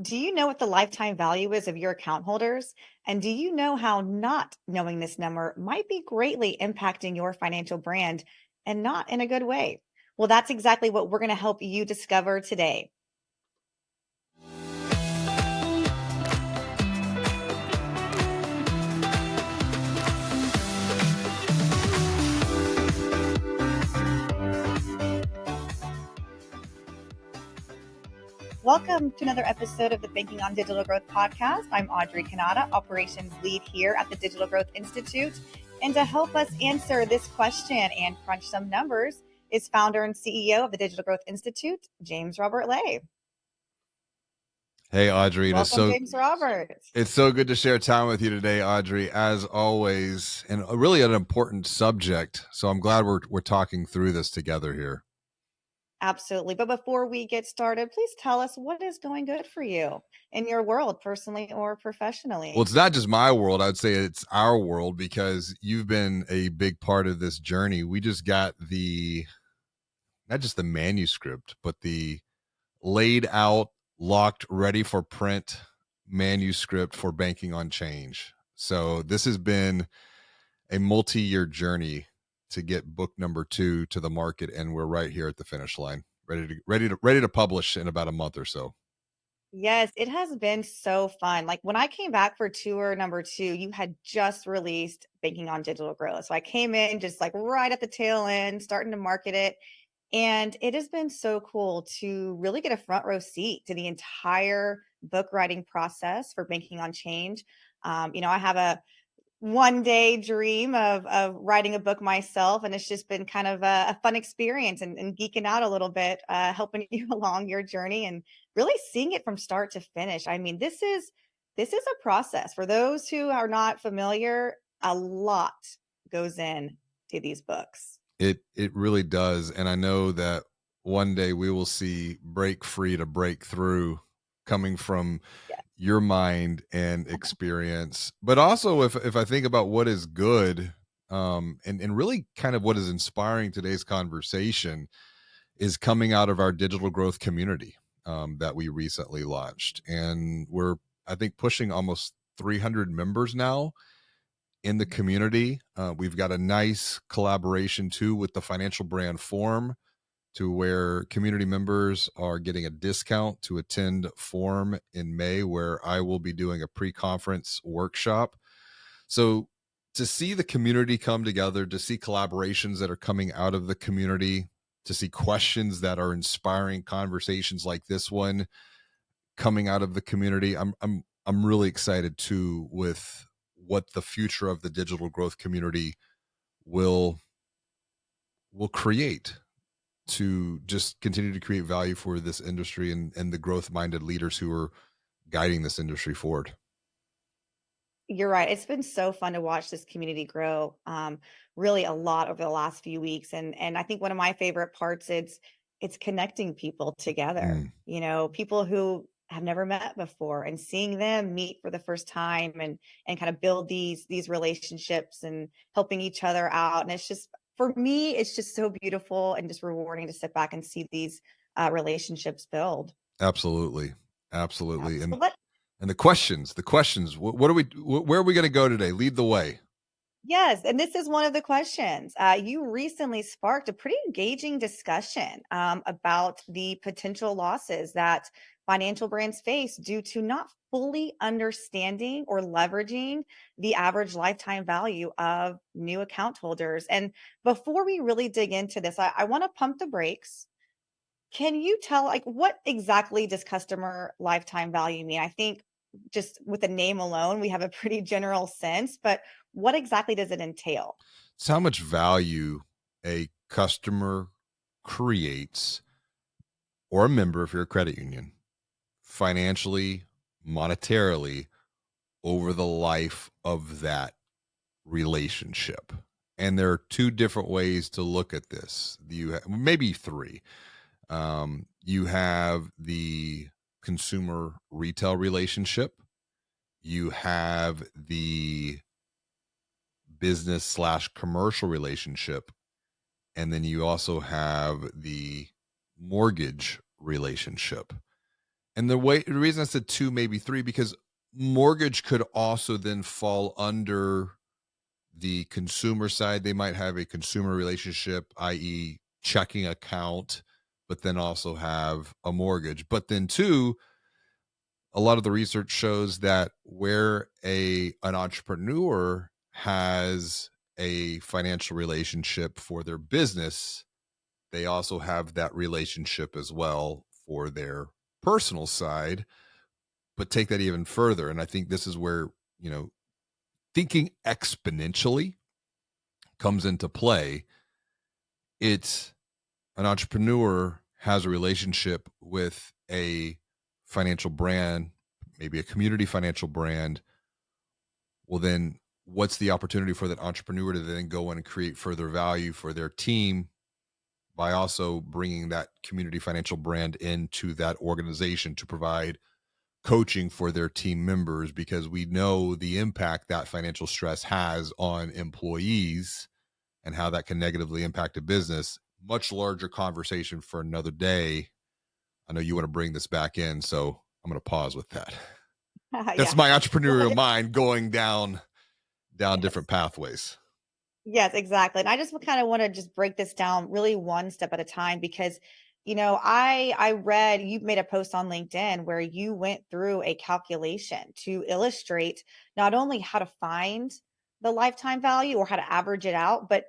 Do you know what the lifetime value is of your account holders? And do you know how not knowing this number might be greatly impacting your financial brand and not in a good way? Well, that's exactly what we're going to help you discover today. Welcome to another episode of the Banking on Digital Growth podcast. I'm Audrey Kanata, operations lead here at the Digital Growth Institute. And to help us answer this question and crunch some numbers is founder and CEO of the Digital Growth Institute, James Robert Lay. Hey, Audrey, Welcome, James Robert. it's so good to share time with you today, Audrey, as always, and really an important subject. So I'm glad we're talking through this together here. Absolutely. But before we get started, please tell us what is going good for you in your world, personally or Well, professionally. it's not just my world. I'd say it's our world because you've been a big part of this journey. We just got not just the manuscript, but the laid out, locked, ready for print manuscript for Banking on Change. So this has been a multi-year journey to get book number 2 to the market, and we're right here at the finish line, ready to publish in about a month or so. Yes, it has been so fun. Like when I came back for tour number 2, you had just released Banking on Digital Growth. So I came in just like right at the tail end, starting to market it. And it has been so cool to really get a front row seat to the entire book writing process for Banking on Change. I have a one day dream of writing a book myself, and it's just been kind of a fun experience and geeking out a little bit, helping you along your journey and really seeing it from start to finish. I mean, this is a process for those who are not familiar. A lot goes in to these books. It really does, and I know that one day we will see break free to break through coming from Yeah. your mind and experience. But also, if I think about what is good, and really kind of what is inspiring today's conversation is coming out of our digital growth community, that we recently launched, and we're, I think, pushing almost 300 members now in the community. We've got a nice collaboration too with the Financial Brand Forum, to where community members are getting a discount to attend Forum in May, where I will be doing a pre-conference workshop. So to see the community come together, to see collaborations that are coming out of the community, to see questions that are inspiring conversations like this one coming out of the community, I'm really excited too with what the future of the digital growth community will create, to just continue to create value for this industry and the growth minded leaders who are guiding this industry forward. You're right. It's been so fun to watch this community grow, really a lot over the last few weeks. And I think one of my favorite parts, it's connecting people together. Mm, People who have never met before and seeing them meet for the first time and kind of build these relationships and helping each other out. And it's just for me, it's just so beautiful and just rewarding to sit back and see these relationships build. absolutely. Yeah. Absolutely. So And the questions, what are we, where are we going to go today? Lead the way. Yes, and this is one of the questions. You recently sparked a pretty engaging discussion about the potential losses that financial brands face due to not fully understanding or leveraging the average lifetime value of new account holders. And before we really dig into this, I want to pump the brakes. Can you tell, like, what exactly does customer lifetime value mean? I think just with the name alone, we have a pretty general sense, but what exactly does it entail? It's how much value a customer creates, or a member if you're a credit union, financially, monetarily, over the life of that relationship. And there are two different ways to look at this. Maybe three. You have the consumer retail relationship, you have the business slash commercial relationship, and then you also have the mortgage relationship. And the reason I said 2, maybe 3, because mortgage could also then fall under the consumer side. They might have a consumer relationship, i.e., checking account, but then also have a mortgage. But then, too, a lot of the research shows that where a an entrepreneur has a financial relationship for their business, they also have that relationship as well for their personal side, but take that even further. And I think this is where, you know, thinking exponentially comes into play. It's an entrepreneur has a relationship with a financial brand, maybe a community financial brand. Well, then what's the opportunity for that entrepreneur to then go in and create further value for their team by also bringing that community financial brand into that organization to provide coaching for their team members, because we know the impact that financial stress has on employees and how that can negatively impact a business. Much larger conversation for another day. I know you want to bring this back in, so I'm going to pause with that. That's Yeah. my Well, entrepreneurial mind going down yes. different pathways. Yes, exactly. And I just kind of want to just break this down really one step at a time because, I read you made a post on LinkedIn where you went through a calculation to illustrate not only how to find the lifetime value or how to average it out, but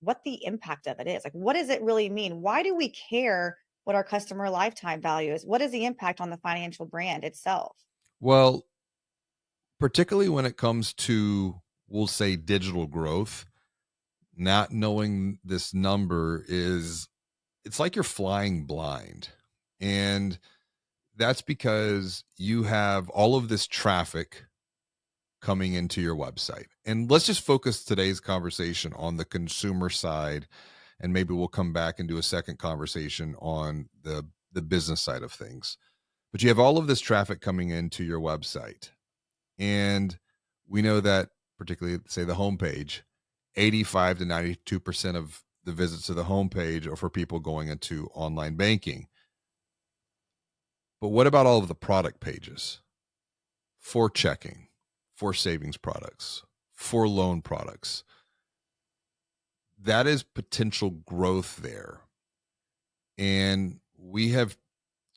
what the impact of it is. Like, what does it really mean? Why do we care what our customer lifetime value is? What is the impact on the financial brand itself? Well, particularly when it comes to, we'll say, digital growth, not knowing this number is, it's like you're flying blind. And that's because you have all of this traffic coming into your website. And let's just focus today's conversation on the consumer side, and maybe we'll come back and do a second conversation on the business side of things. But you have all of this traffic coming into your website. And we know that, particularly say the homepage, 85 to 92% of the visits to the homepage are for people going into online banking. But what about all of the product pages for checking, for savings products, for loan products? That is potential growth there. And we have,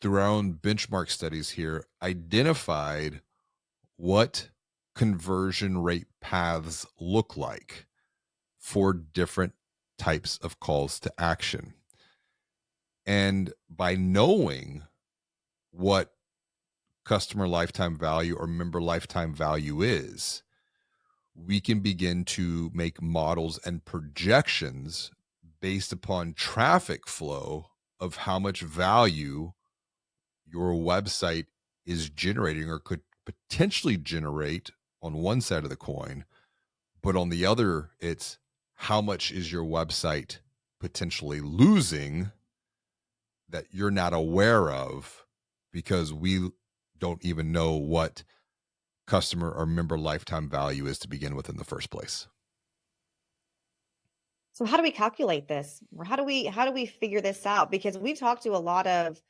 through our own benchmark studies here, identified what conversion rate paths look like for different types of calls to action. And by knowing what customer lifetime value or member lifetime value is, we can begin to make models and projections based upon traffic flow of how much value your website is generating or could potentially generate on one side of the coin. But on the other, it's how much is your website potentially losing that you're not aware of, because we don't even know what customer or member lifetime value is to begin with in the first place. So how do we calculate this? Or how do we figure this out? Because we've talked to a lot of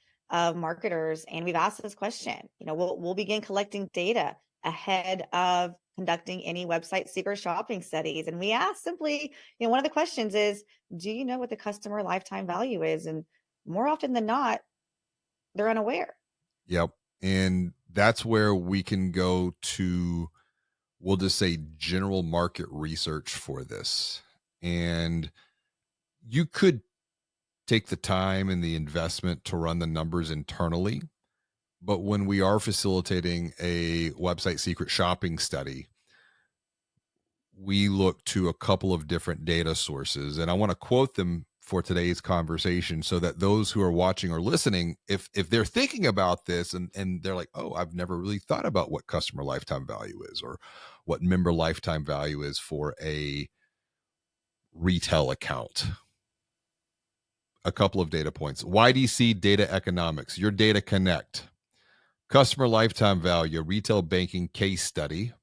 marketers and we've asked this question. We'll begin collecting data ahead of conducting any website secret shopping studies. And we ask simply, one of the questions is, do you know what the customer lifetime value is? And more often than not, they're unaware. Yep. And that's where we can go to, we'll just say, general market research for this. And you could take the time and the investment to run the numbers internally. But when we are facilitating a website secret shopping study, we look to a couple of different data sources. And I want to quote them for today's conversation so that those who are watching or listening, if they're thinking about this and they're like, oh, I've never really thought about what customer lifetime value is or what member lifetime value is for a retail account. A couple of data points. YDC Data Economics, your data connect. Customer lifetime value, retail banking case study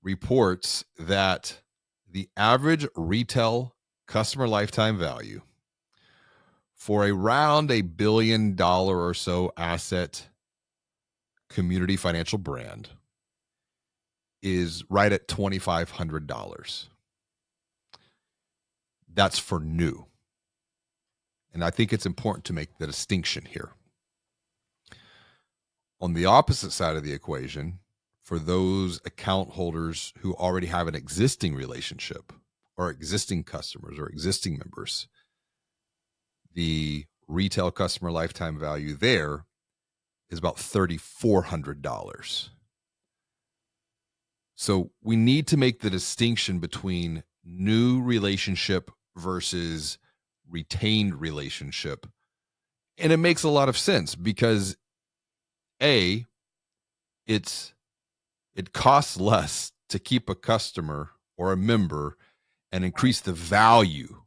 reports that the average retail customer lifetime value for around $1 billion or so asset community financial brand is right at $2,500. That's for new. And I think it's important to make the distinction here. On the opposite side of the equation, for those account holders who already have an existing relationship or existing customers or existing members, the retail customer lifetime value there is about $3,400. So we need to make the distinction between new relationship versus retained relationship. And it makes a lot of sense because A, it costs less to keep a customer or a member and Right. increase the value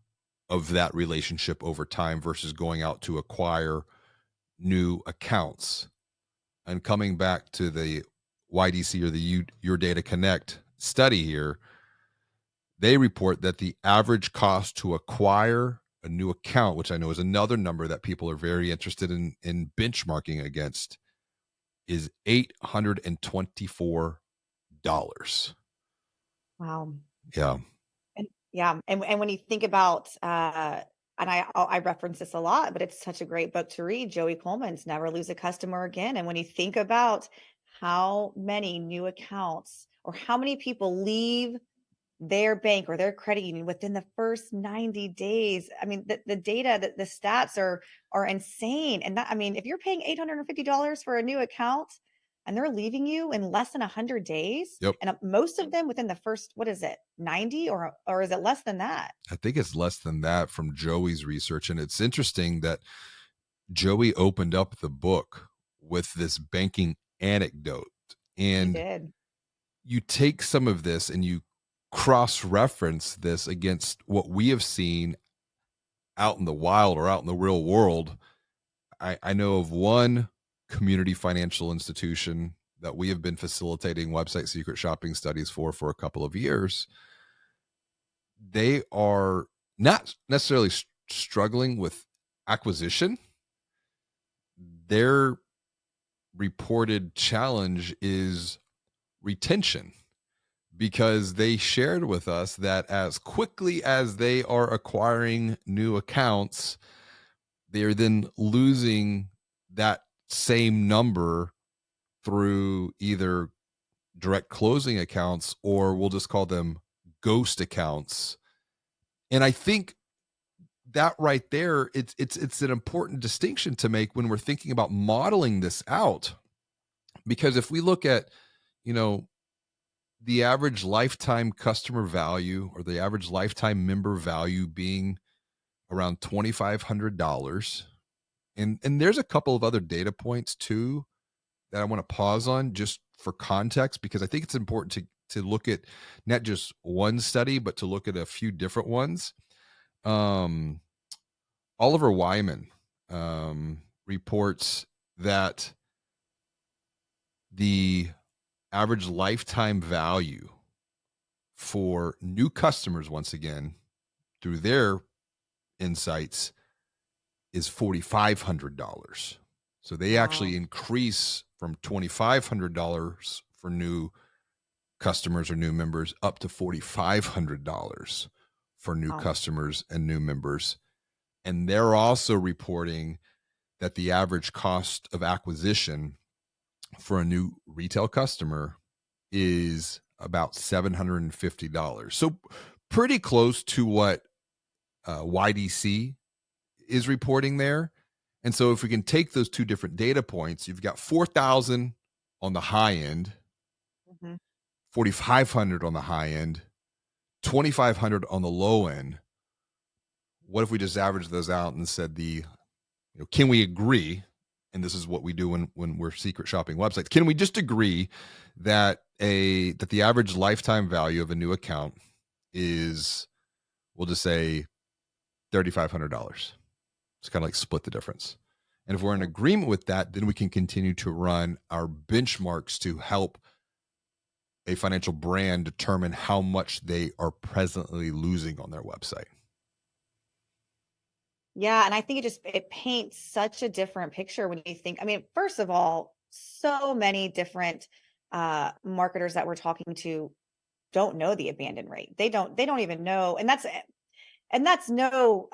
of that relationship over time versus going out to acquire new accounts. And coming back to the YDC or the Your Data Connect study here, they report that the average cost to acquire a new account, which I know is another number that people are very interested in benchmarking against, is $824. Wow. Yeah. And yeah, and when you think about, and I reference this a lot, but it's such a great book to read, Joey Coleman's Never Lose a Customer Again. And when you think about how many new accounts or how many people leave their bank or their credit union within the first 90 days. I mean, the data, the stats are insane. And that, I mean, if you're paying $850 for a new account and they're leaving you in less than 100 days, Yep. and most of them within the first, what is it, 90 or is it less than that? I think it's less than that from Joey's research. And it's interesting that Joey opened up the book with this banking anecdote. He And did. you take some of this and you cross reference this against what we have seen out in the wild or out in the real world. I know of one community financial institution that we have been facilitating website secret shopping studies for a couple of years. They are not necessarily struggling with acquisition. Their reported challenge is retention because they shared with us that as quickly as they are acquiring new accounts, they are then losing that same number through either direct closing accounts or we'll just call them ghost accounts. And I think that right there, it's an important distinction to make when we're thinking about modeling this out. Because if we look at, you know, the average lifetime customer value or the average lifetime member value being around $2,500, and there's a couple of other data points too that I want to pause on just for context because I think it's important to look at not just one study but to look at a few different ones. Um, Oliver Wyman reports that the average lifetime value for new customers, once again, through their insights, is $4,500. So they actually Wow. increase from $2,500 for new customers or new members up to $4,500 for new Wow. customers and new members. And they're also reporting that the average cost of acquisition for a new retail customer is about $750. So pretty close to what YDC is reporting there. And so if we can take those two different data points, you've got 4,000 on the high end, Mhm. 4,500 on the high end, 2,500 on the low end. What if we just average those out and said can we agree, and this is what we do when we're secret shopping websites, can we just agree that the average lifetime value of a new account is, we'll just say, $3,500. It's kind of like split the difference. And if we're in Yeah. agreement with that, then we can continue to run our benchmarks to help a financial brand determine how much they are presently losing on their website. Yeah, and I think it paints such a different picture when you think, I mean, first of all, so many different marketers that we're talking to don't know the abandon rate. They don't even know, and that's no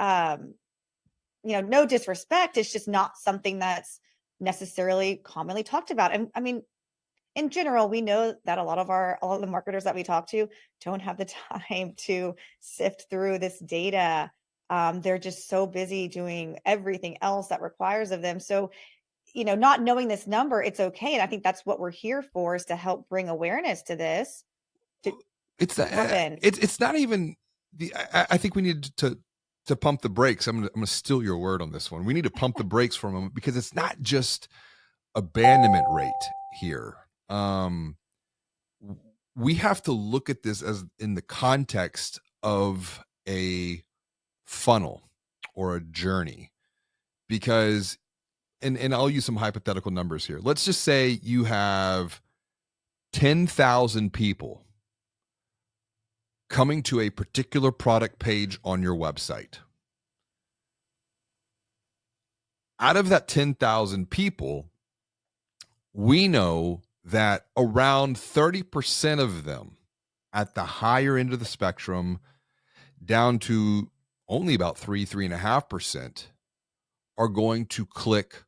no disrespect. It's just not something that's necessarily commonly talked about. And I mean, in general, we know that a lot of the marketers that we talk to don't have the time to sift through this data. They're just so busy doing everything else that requires of them. So, not knowing this number, it's okay. And I think that's what we're here for, is to help bring awareness to this to It's happen. it's not even the. I think we need to pump the brakes. I'm gonna steal your word on this one. We need to pump the brakes for a moment because it's not just abandonment rate here. We have to look at this as in the context of a funnel or a journey because and I'll use some hypothetical numbers here. Let's just say you have 10,000 people coming to a particular product page on your website. Out of that 10,000 people, we know that around 30% of them at the higher end of the spectrum, down to only about 3.5%, are going to click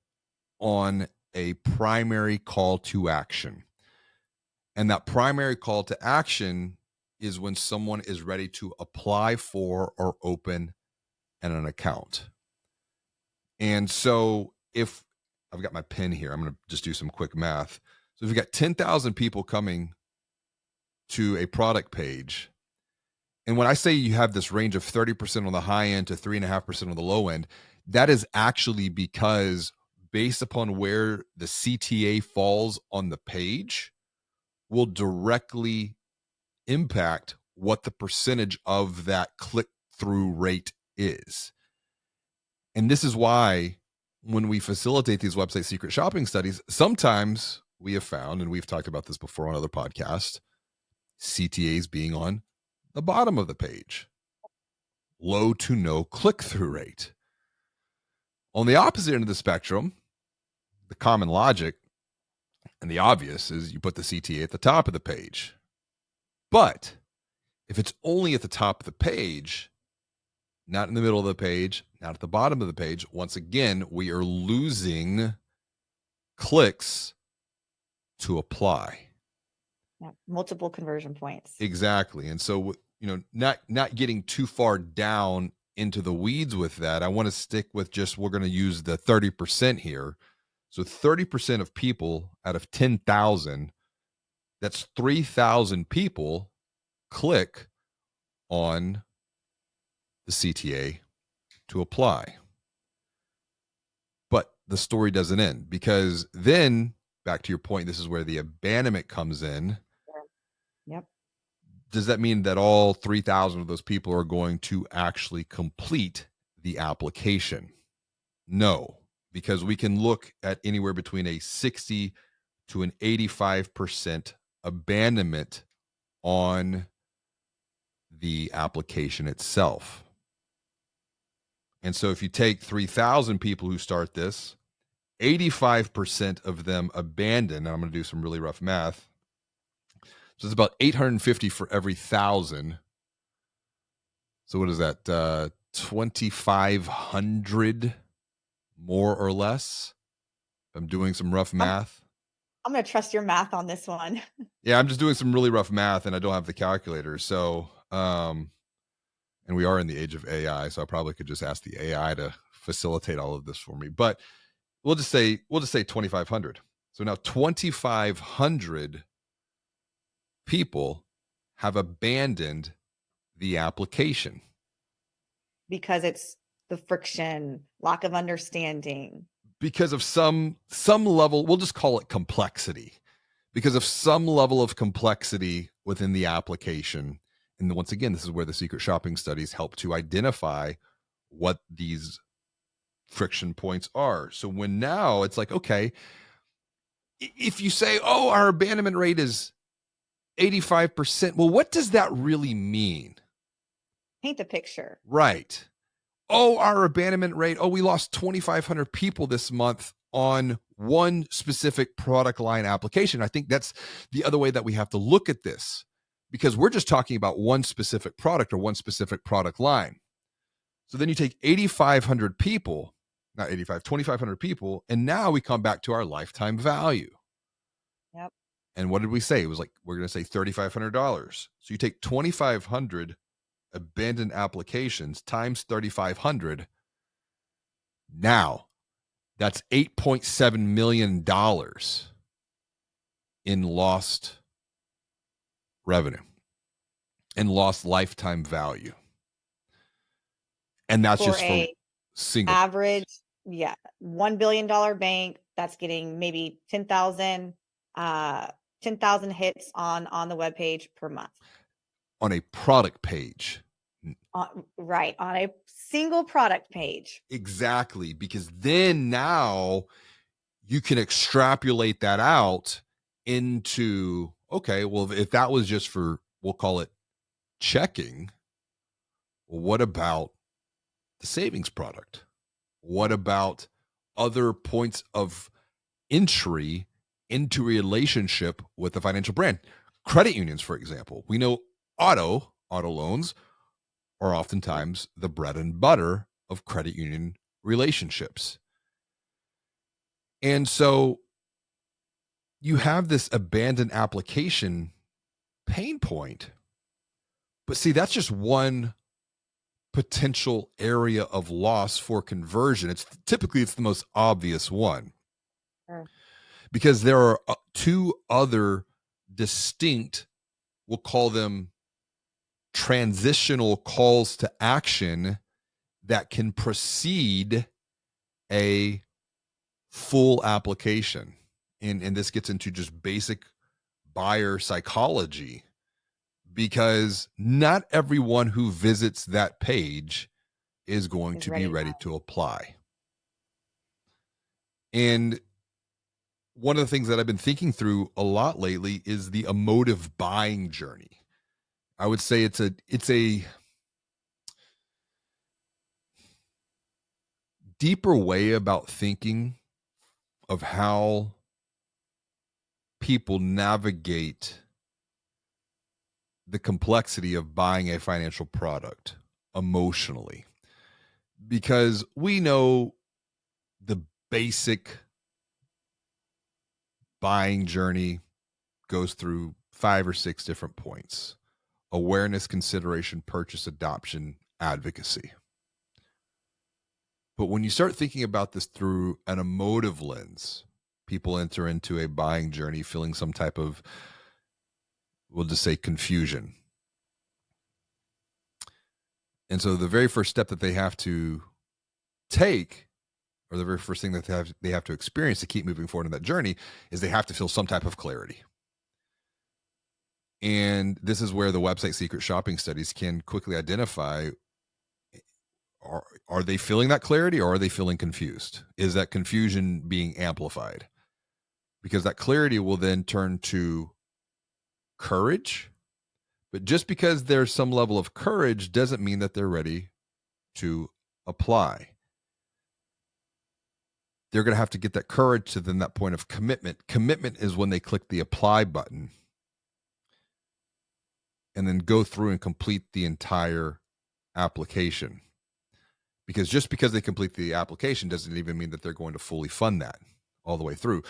on a primary call to action. And that primary call to action is when someone is ready to apply for or open an account. And so if I've got my pen here, I'm going to just do some quick math. So if you've got 10,000 people coming to a product page, and when I say you have this range of 30% on the high end to 3.5% on the low end, that is actually because based upon where the CTA falls on the page will directly impact what the percentage of that click through rate is. And this is why when we facilitate these website secret shopping studies, sometimes we have found, and we've talked about this before on other podcasts, CTAs being on the bottom of the page, low to no click through rate. On the opposite end of the spectrum, the common logic and the obvious is you put the CTA at the top of the page. But if it's only at the top of the page, not in the middle of the page, not at the bottom of the page, once again, we are losing clicks to apply. Yeah, multiple conversion points. Exactly. And so, not getting too far down into the weeds with that, I want to stick with just we're going to use the 30% here. So 30% of people out of 10,000, that's 3,000 people click on the CTA to apply. But the story doesn't end because then, back to your point, this is where the abandonment comes in. Yep. Does that mean that all 3,000 of those people are going to actually complete the application? No, because we can look at anywhere between a 60 to an 85% abandonment on the application itself. And so if you take 3,000 people who start this, 85% of them abandon. And I'm going to do some really rough math. So it's about 850 for every 1,000. So what is that? 2,500 more or less. I'm doing some rough I'm math. I'm gonna trust your math on this one. Yeah, I'm just doing some really rough math and I don't have the calculator. So, and we are in the age of AI, so I probably could just ask the AI to facilitate all of this for me. But we'll just say 2,500. So now 2,500 people have abandoned the application Because it's the friction, lack of understanding. because of some level, we'll just call it complexity, because of some level of complexity within the application. And once again, this is where the secret shopping studies help to identify what these friction points are. So when now it's like, okay, if you say, oh, our abandonment rate is 85%, well, what does that really mean? Paint the picture. Right. Oh, our abandonment rate. Oh, we lost 2,500 people this month on one specific product line application. I think that's the other way that we have to look at this, because we're just talking about one specific product or one specific product line. So then you take 8,500 people, not 85, 2,500 people, and now we come back to our lifetime value. Yep. And what did we say? It was like, we're going to say $3,500. So you take 2,500 abandoned applications times 3,500. Now that's $8.7 million in lost revenue and lost lifetime value. And that's For just for a single. average, yeah, $1 billion bank that's getting maybe 10,000 hits on the web page per month. On a product page. Right, on a single product page. Exactly. Because then now you can extrapolate that out into, okay, well, if that was just for, we'll call it checking, what about the savings product? What about other points of entry into a relationship with a financial brand? Credit unions, for example. We know auto loans are oftentimes the bread and butter of credit union relationships. And so you have this abandoned application pain point. But see, that's just one potential area of loss for conversion. It's the most obvious one, Sure. because there are two other distinct, we'll call them transitional calls to action, that can precede a full application. And this gets into just basic buyer psychology, because not everyone who visits that page is going Is to be ready ready now. to apply. And one of the things that I've been thinking through a lot lately is the emotive buying journey. I would say it's a deeper way about thinking of how people navigate the complexity of buying a financial product emotionally, because we know the basic buying journey goes through 5 or 6 different points: awareness, consideration, purchase, adoption, advocacy. But when you start thinking about this through an emotive lens, people enter into a buying journey feeling some type of, we'll just say, confusion. And so the very first step that they have to take, or the very first thing that they have to experience to keep moving forward in that journey, is they have to feel some type of clarity. And this is where the website secret shopping studies can quickly identify, are they feeling that clarity, or are they feeling confused? Is that confusion being amplified? Because that clarity will then turn to courage. But just because there's some level of courage doesn't mean that they're ready to apply. They're going to have to get that courage to then that point of commitment. Commitment is when they click the apply button and then go through and complete the entire application. Because just because they complete the application doesn't even mean that they're going to fully fund that all the way through.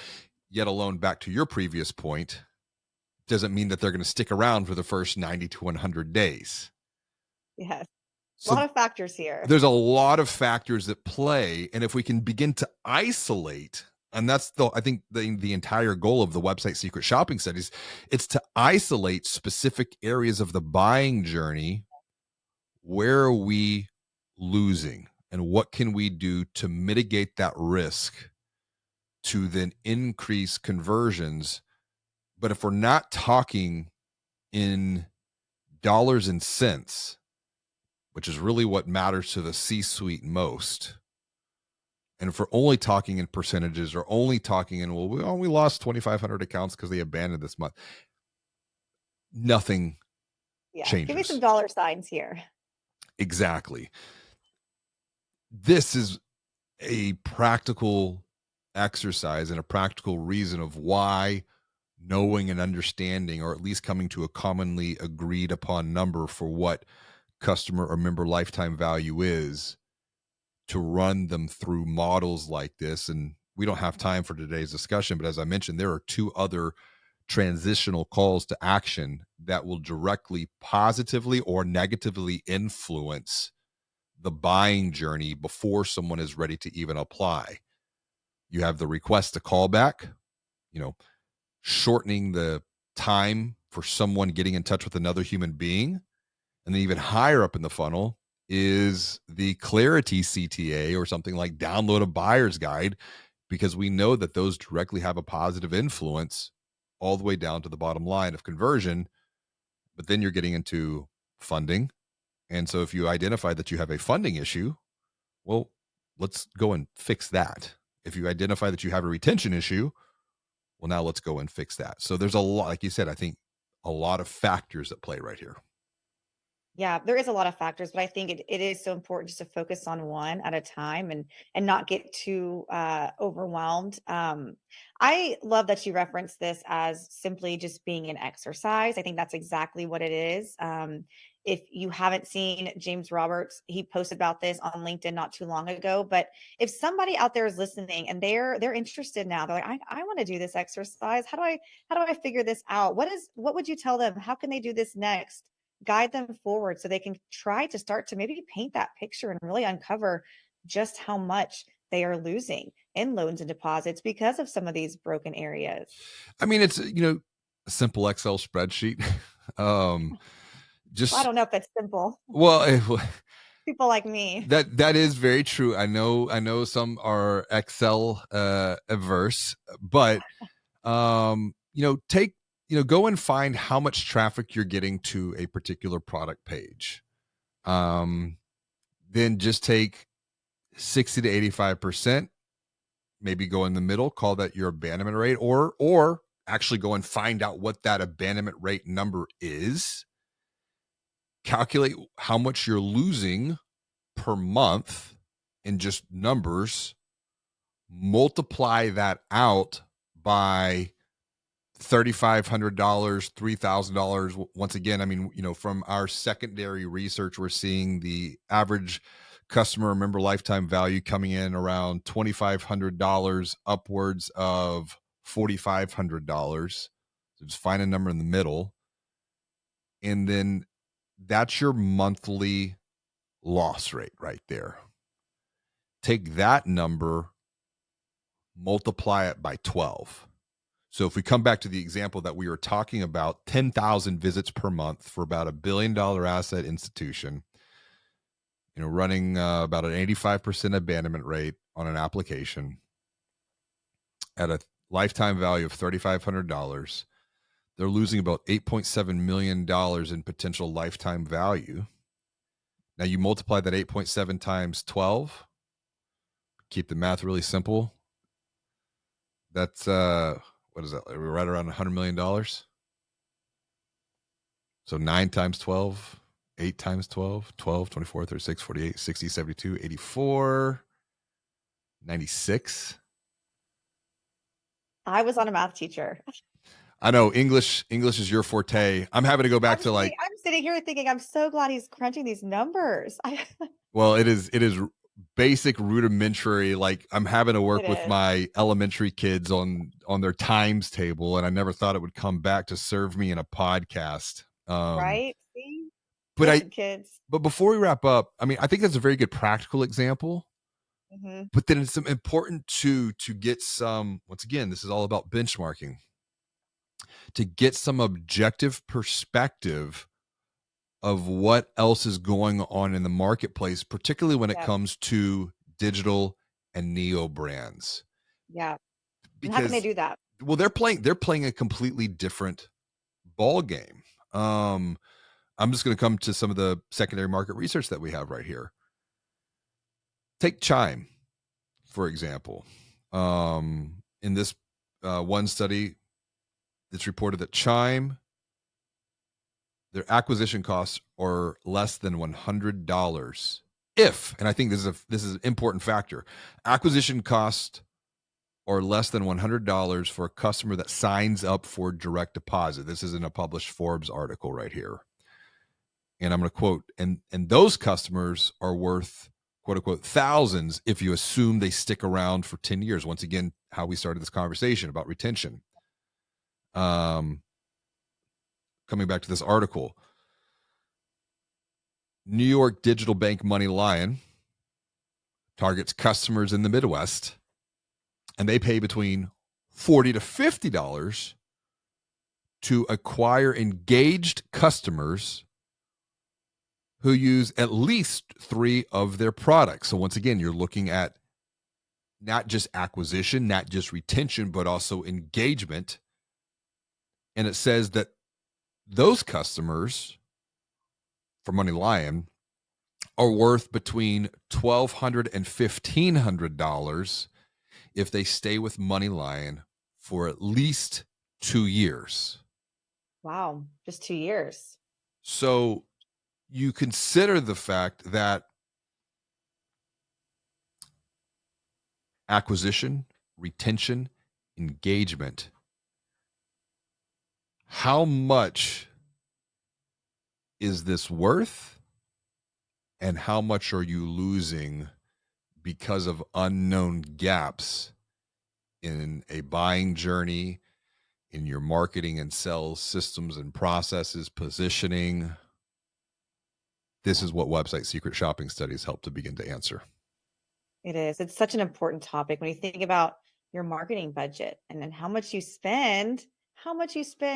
Yet alone, back to your previous point, doesn't mean that they're going to stick around for the first 90 to 100 days. Yes. A So lot of factors here. there's a lot of factors that play. And if we can begin to isolate, and that's I think the entire goal of the website secret shopping studies, it's to isolate specific areas of the buying journey. Where are we losing, and what can we do to mitigate that risk to then increase conversions? But if we're not talking in dollars and cents, which is really what matters to the C suite most, and if we're only talking in percentages, or only talking in, well, we only lost 2,500 accounts because they abandoned this month, nothing Yeah. Give me some changes. dollar signs here. Exactly. this is a practical exercise and a practical reason of why knowing and understanding, or at least coming to a commonly agreed upon number for what customer or member lifetime value is, to run them through models like this. And we don't have time for today's discussion, but as I mentioned, there are two other transitional calls to action that will directly positively or negatively influence the buying journey before someone is ready to even apply. You have the request to call back, you know, shortening the time for someone getting in touch with another human being. And then even higher up in the funnel is the clarity CTA, or something like download a buyer's guide, because we know that those directly have a positive influence all the way down to the bottom line of conversion. But then you're getting into funding. And so if you identify that you have a funding issue, well, let's go and fix that. If you identify that you have a retention issue, well, now let's go and fix that. So there's a lot, like you said, I think a lot of factors at play right here. Yeah, there is a lot of factors, but I think it is so important just to focus on one at a time and not get too overwhelmed. I love that you reference this as simply just being an exercise. I think that's exactly what it is. If you haven't seen James Roberts, he posted about this on LinkedIn not too long ago. But if somebody out there is listening and they're interested now, they're like, I want to do this exercise. How do I figure this out? What would you tell them? How can they do this next? Guide them forward so they can try to start to maybe paint that picture and really uncover just how much they are losing in loans and deposits because of some of these broken areas. I mean, it's, a simple Excel spreadsheet. um, Well, I just don't know if that's simple. well, People like me. that is very true. I know some are Excel averse, but take go and find how much traffic you're getting to a particular product page. Um, then just take 60 to 85%, maybe go in the middle, call that your abandonment rate, or actually go and find out what that abandonment rate number is. Calculate how much you're losing per month in just numbers, multiply that out by $3,500, $3,000. Once again, I mean, from our secondary research, we're seeing the average customer member lifetime value coming in around $2,500, upwards of $4,500. So just find a number in the middle, and then that's your monthly loss rate right there. Take that number, multiply it by 12. So if we come back to the example that we were talking about, 10,000 visits per month for about $1 billion asset institution, running about an 85% abandonment rate on an application at a lifetime value of $3,500, they're losing about $8.7 million in potential lifetime value. Now you multiply that 8.7 times 12, keep the math really simple. That's what is that? We're right around $100 million. So 9 times 12, 8 times 12, 12, 24, 36, 48, 60, 72, 84, 96. I was on a math teacher. I know English is your forte. I'm having to go back I'm to sitting, like, I'm sitting here thinking, I'm so glad he's crunching these numbers. well, it is basic rudimentary. Like, I'm having to It work with is, my elementary kids on their times table, and I never thought it would come back to serve me in a podcast. right? See? But I Listen, kids. but before we wrap up, I mean, I think that's a very good practical example. Mhm. But then it's important to get some, once again, this is all about benchmarking, to get some objective perspective of what else is going on in the marketplace, particularly when it Yep. comes to digital and neo brands. Yeah. And how can they Because, do that? well, they're playing a completely different ball game. um I'm just going to come to some of the secondary market research that we have right here. Take Chime, for example. In this one study, it's reported that Chime, their acquisition costs are less than $100 If, and I think this is an important factor, acquisition cost or less than $100 for a customer that signs up for direct deposit. This is in a published Forbes article right here. And I'm going to quote, and those customers are worth quote unquote thousands if you assume they stick around for 10 years. Once again, how we started this conversation about retention. Coming back to this article, New York digital bank Money Lion targets customers in the Midwest, and they pay between $40 to $50 to acquire engaged customers who use at least 3 of their products. So once again, you're looking at not just acquisition, not just retention, but also engagement. And it says that those customers for Money Lion are worth between $1,200 and $1,500 if they stay with Money Lion for at least 2 years. Wow, just 2 years. So you consider the fact that acquisition, retention, engagement, how much is this worth? And how much are you losing because of unknown gaps in a buying journey, in your marketing and sales systems and processes, positioning? This is what website secret shopping studies help to begin to answer. It is. It's such an important topic when you think about your marketing budget and then how much you spend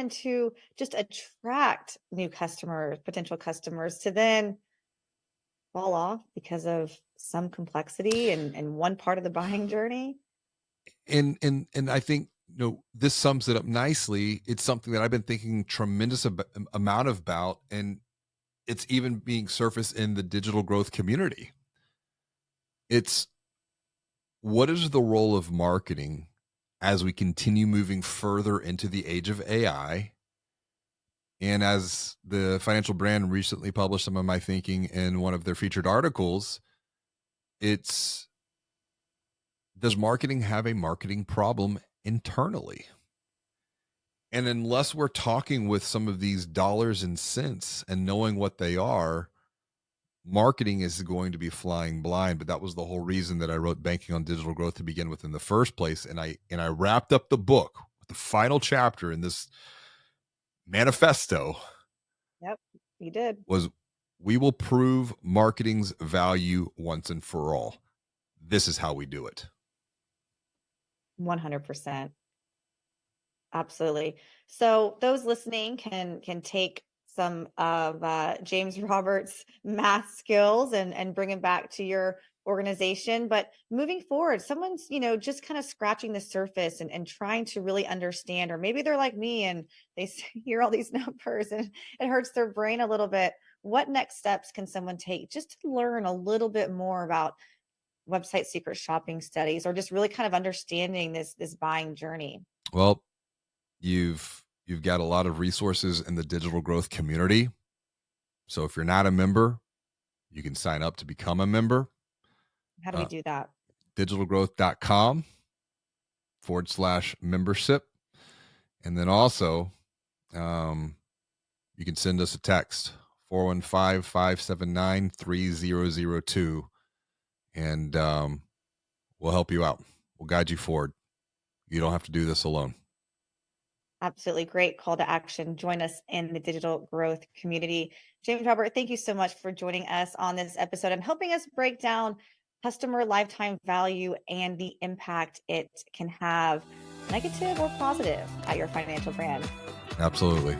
to just attract new customers, potential customers to then fall off because of some complexity and one part of the buying journey. And I think this sums it up nicely. It's something that I've been thinking tremendous amount about, and it's even being surfaced in the digital growth community. It's, what is the role of marketing as we continue moving further into the age of AI? And as the Financial Brand recently published some of my thinking in one of their featured articles, it's, does marketing have a marketing problem internally? And unless we're talking with some of these dollars and cents and knowing what they are, marketing is going to be flying blind. But that was the whole reason that I wrote Banking on Digital Growth to begin with in the first place. And I wrapped up the book with the final chapter in this manifesto Yep, you did. was, we will prove marketing's value once and for all. This is how we do it. 100%. Absolutely. So those listening can take some of James Roberts' math skills and bring them back to your organization. But moving forward, someone's just kind of scratching the surface and trying to really understand, or maybe they're like me and hear all these numbers and it hurts their brain a little bit. What next steps can someone take just to learn a little bit more about website secret shopping studies, or just really kind of understanding this buying journey? Well, you've got a lot of resources in the digital growth community. So if you're not a member, you can sign up to become a member. How do we do that? digitalgrowth.com/membership. And then also, you can send us a text, 415-579-3002. And we'll help you out. We'll guide you forward. You don't have to do this alone. Absolutely great call to action. Join us in the digital growth community. James Robert, thank you so much for joining us on this episode and helping us break down customer lifetime value and the impact it can have, negative or positive, at your financial brand. Absolutely.